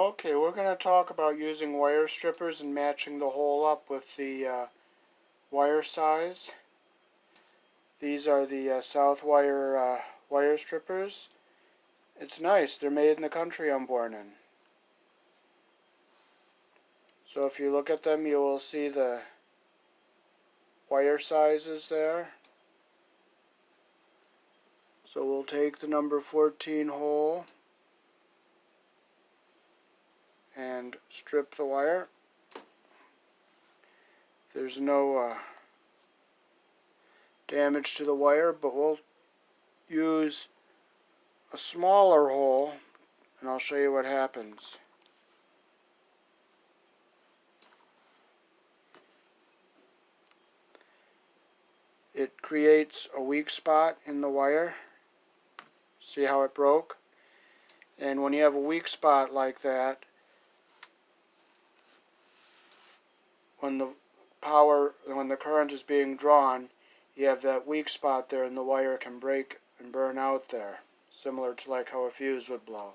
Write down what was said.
Okay, we're going to talk about using wire strippers and matching the hole up with the wire size. These are the Southwire wire strippers. It's nice. They're made in the country I'm born in. So if you look at them, you will see the wire sizes there. So we'll take the number 14 hole and strip the wire. There's no damage to the wire, but we'll use a smaller hole and I'll show you what happens. It creates a weak spot in the wire. See how it broke? And when you have a weak spot like that, when the current is being drawn, you have that weak spot there and the wire can break and burn out there, similar to like how a fuse would blow.